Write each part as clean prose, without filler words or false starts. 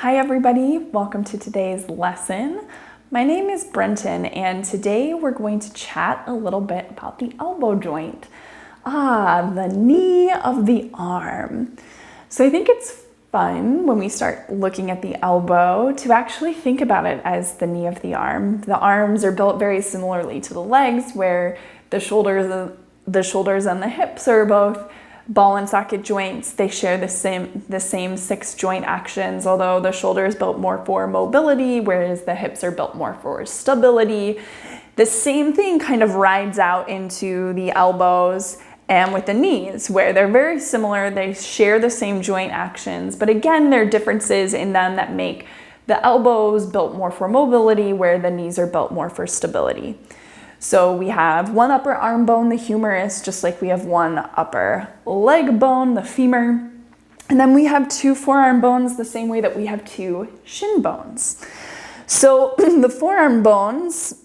Hi everybody, welcome to today's lesson. My name is Brentan and today we're going to chat a little bit about the elbow joint. The knee of the arm. So I think it's fun when we start looking at the elbow to actually think about it as the knee of the arm. The arms are built very similarly to the legs, where the shoulders and the hips are both ball and socket joints. They share the same 6 joint actions, although the shoulder is built more for mobility, whereas the hips are built more for stability. The same thing kind of rides out into the elbows and with the knees, where they're very similar. They share the same joint actions, but again, there are differences in them that make the elbows built more for mobility, where the knees are built more for stability. So we have one upper arm bone, the humerus, just like we have one upper leg bone, the femur. And then we have 2 forearm bones, the same way that we have 2 shin bones. So the forearm bones,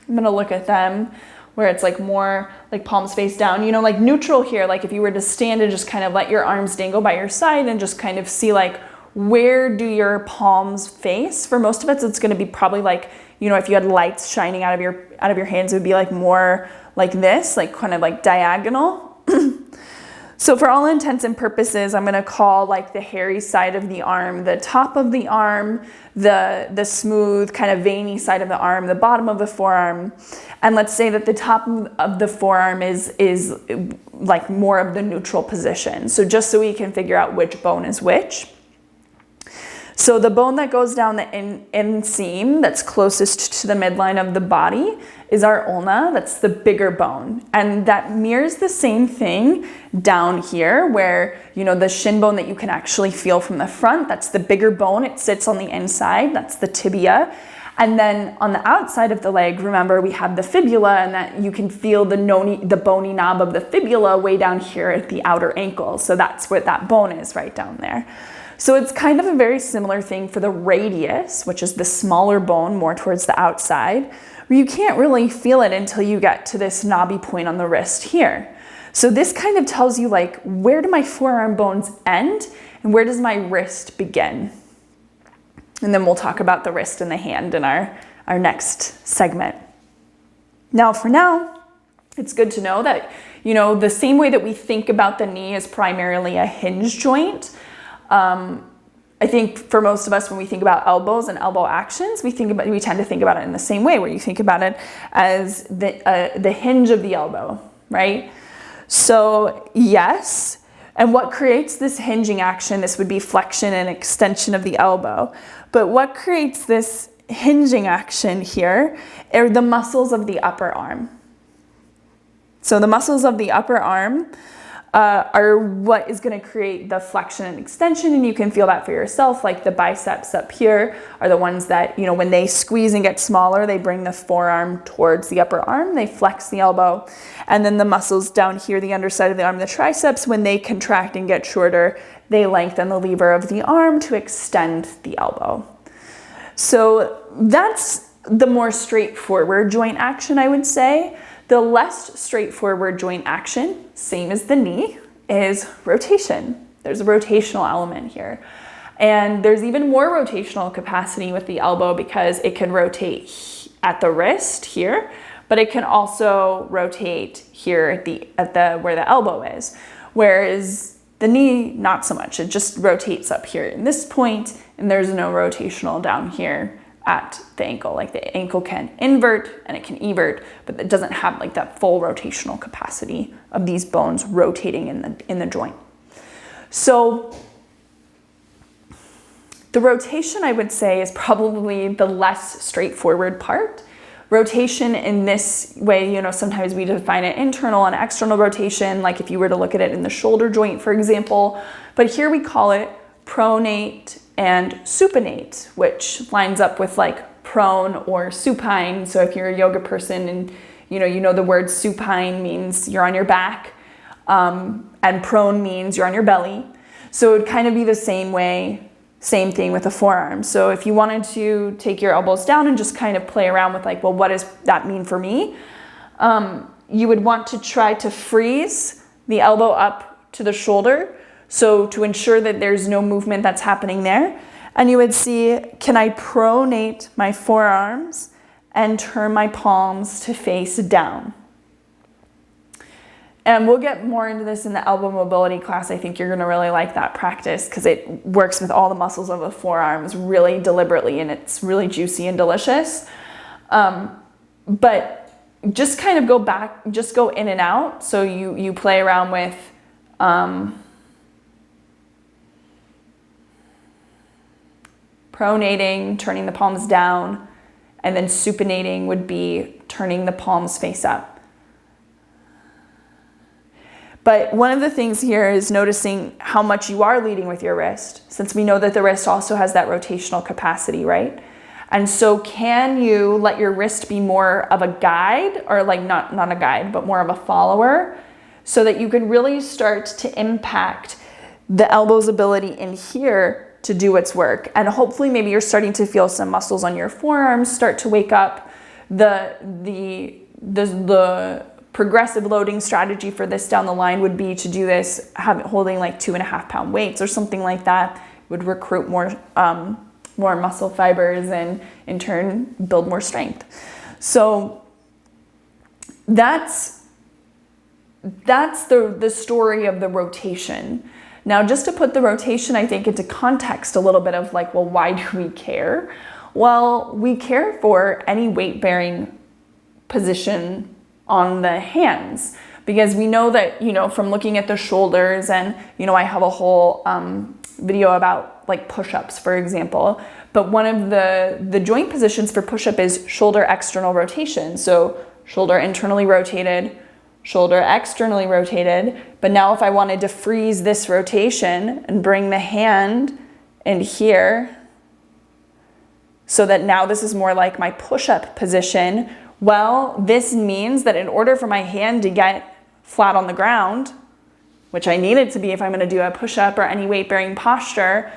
I'm gonna look at them where it's like more like palms face down, you know, like neutral here. Like if you were to stand and just kind of let your arms dangle by your side and just kind of see like, where do your palms face? For most of us, it's gonna be probably like, you know, if you had lights shining out of your hands, it would be like more like this, like kind of like diagonal. So for all intents and purposes, I'm gonna call like the hairy side of the arm the top of the arm, the smooth kind of veiny side of the arm, the bottom of the forearm. And let's say that the top of the forearm is like more of the neutral position. So just so we can figure out which bone is which. So the bone that goes down the inseam that's closest to the midline of the body is our ulna. That's the bigger bone. And that mirrors the same thing down here, where, you know, the shin bone that you can actually feel from the front, that's the bigger bone. It sits on the inside. That's the tibia. And then on the outside of the leg, remember, we have the fibula, and that you can feel the bony knob of the fibula way down here at the outer ankle. So that's where that bone is, right down there. So it's kind of a very similar thing for the radius, which is the smaller bone more towards the outside, where you can't really feel it until you get to this knobby point on the wrist here. So this kind of tells you like, where do my forearm bones end and where does my wrist begin? And then we'll talk about the wrist and the hand in our next segment. Now, for now, it's good to know that, you know, the same way that we think about the knee is primarily a hinge joint. I think for most of us, when we think about elbows and elbow actions, we tend to think about it in the same way, where you think about it as the hinge of the elbow, right? So yes, and what creates this hinging action, this would be flexion and extension of the elbow. But what creates this hinging action here are the muscles of the upper arm. So the muscles of the upper arm are what is going to create the flexion and extension, and you can feel that for yourself. Like the biceps up here are the ones that, you know, when they squeeze and get smaller, they bring the forearm towards the upper arm, they flex the elbow. And then the muscles down here, the underside of the arm, the triceps, when they contract and get shorter, they lengthen the lever of the arm to extend the elbow. So that's the more straightforward joint action, I would say. The less straightforward joint action, same as the knee, is rotation. There's a rotational element here. And there's even more rotational capacity with the elbow, because it can rotate at the wrist here, but it can also rotate here at where the elbow is. Whereas the knee, not so much. It just rotates up here in this point, and there's no rotational down here at the ankle. Like the ankle can invert and it can evert, but it doesn't have like that full rotational capacity of these bones rotating in the joint. So the rotation, I would say, is probably the less straightforward part. Rotation in this way, you know, sometimes we define it internal and external rotation, like if you were to look at it in the shoulder joint, for example, but here we call it pronate and supinate, which lines up with like prone or supine. So if you're a yoga person and you know the word supine means you're on your back, and prone means you're on your belly. So it would kind of be the same way, same thing with the forearm. So if you wanted to take your elbows down and just kind of play around with like, well, what does that mean for me? You would want to try to freeze the elbow up to the shoulder So to ensure that there's no movement that's happening there. And you would see, can I pronate my forearms and turn my palms to face down? And we'll get more into this in the elbow mobility class. I think you're gonna really like that practice because it works with all the muscles of the forearms really deliberately, and it's really juicy and delicious. But just kind of go back, just go in and out. So you play around with pronating, turning the palms down, and then supinating would be turning the palms face up. But one of the things here is noticing how much you are leading with your wrist, since we know that the wrist also has that rotational capacity, right? And so can you let your wrist be more of a guide, or like not a guide, but more of a follower, so that you can really start to impact the elbow's ability in here to do its work. And hopefully maybe you're starting to feel some muscles on your forearms start to wake up. The progressive loading strategy for this down the line would be to do this holding like 2.5 pound weights or something like that. It would recruit more muscle fibers and in turn build more strength. So that's the story of the rotation. Now, just to put the rotation, I think, into context a little bit of like, well, why do we care? Well, we care for any weight-bearing position on the hands, because we know that, from looking at the shoulders, and, I have a whole video about like push-ups, for example, but one of the joint positions for push-up is shoulder external rotation. So shoulder internally rotated, shoulder externally rotated. But now if I wanted to freeze this rotation and bring the hand in here, so that now this is more like my push-up position, well, this means that in order for my hand to get flat on the ground, which I need it to be if I'm going to do a push-up or any weight-bearing posture,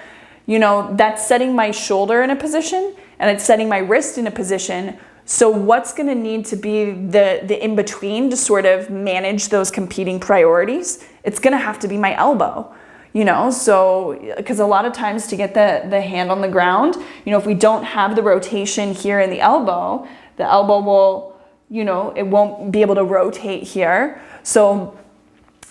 that's setting my shoulder in a position and it's setting my wrist in a position. So what's going to need to be the in-between to sort of manage those competing priorities? It's going to have to be my elbow, so because a lot of times to get the hand on the ground, if we don't have the rotation here in the elbow will, it won't be able to rotate here. So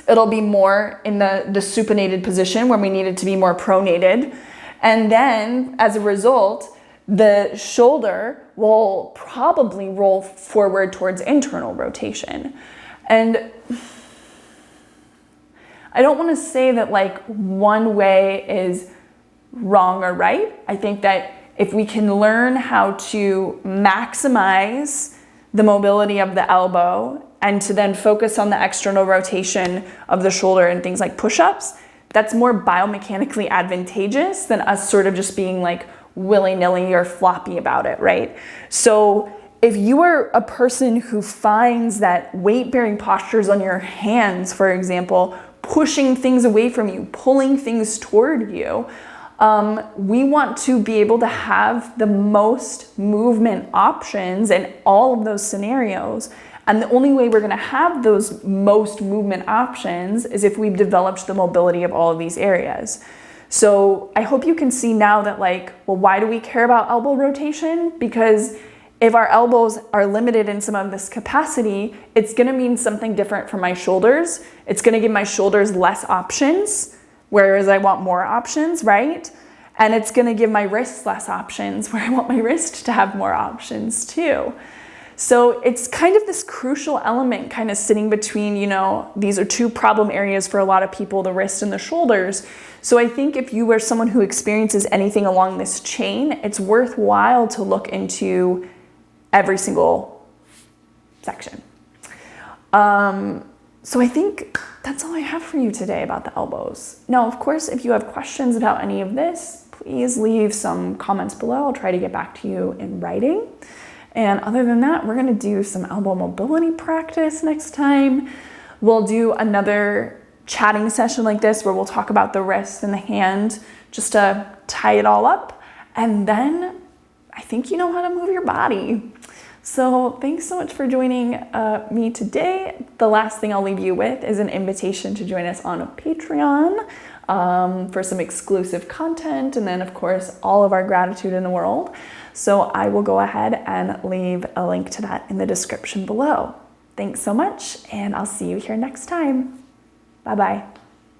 it'll be more in the supinated position where we need it to be more pronated. And then as a result, the shoulder will probably roll forward towards internal rotation. And I don't want to say that like one way is wrong or right. I think that if we can learn how to maximize the mobility of the elbow and to then focus on the external rotation of the shoulder and things like push-ups, that's more biomechanically advantageous than us sort of just being like willy-nilly or floppy about it, right? So if you are a person who finds that weight-bearing postures on your hands, for example, pushing things away from you, pulling things toward you, we want to be able to have the most movement options in all of those scenarios. And the only way we're going to have those most movement options is if we've developed the mobility of all of these areas. So I hope you can see now that why do we care about elbow rotation? Because if our elbows are limited in some of this capacity, it's going to mean something different for my shoulders. It's going to give my shoulders less options, whereas I want more options, right? And it's going to give my wrists less options, where I want my wrist to have more options too. So it's kind of this crucial element kind of sitting between, these are two problem areas for a lot of people, the wrist and the shoulders. So I think if you are someone who experiences anything along this chain, it's worthwhile to look into every single section. So I think that's all I have for you today about the elbows. Now, of course, if you have questions about any of this, please leave some comments below. I'll try to get back to you in writing. And other than that, we're gonna do some elbow mobility practice next time. We'll do another chatting session like this where we'll talk about the wrist and the hand just to tie it all up. And then I think you know how to move your body. So thanks so much for joining me today. The last thing I'll leave you with is an invitation to join us on Patreon. for some exclusive content, and then of course all of our gratitude in the world. So I will go ahead and leave a link to that in the description below. Thanks so much, and I'll see you here next time. Bye-bye.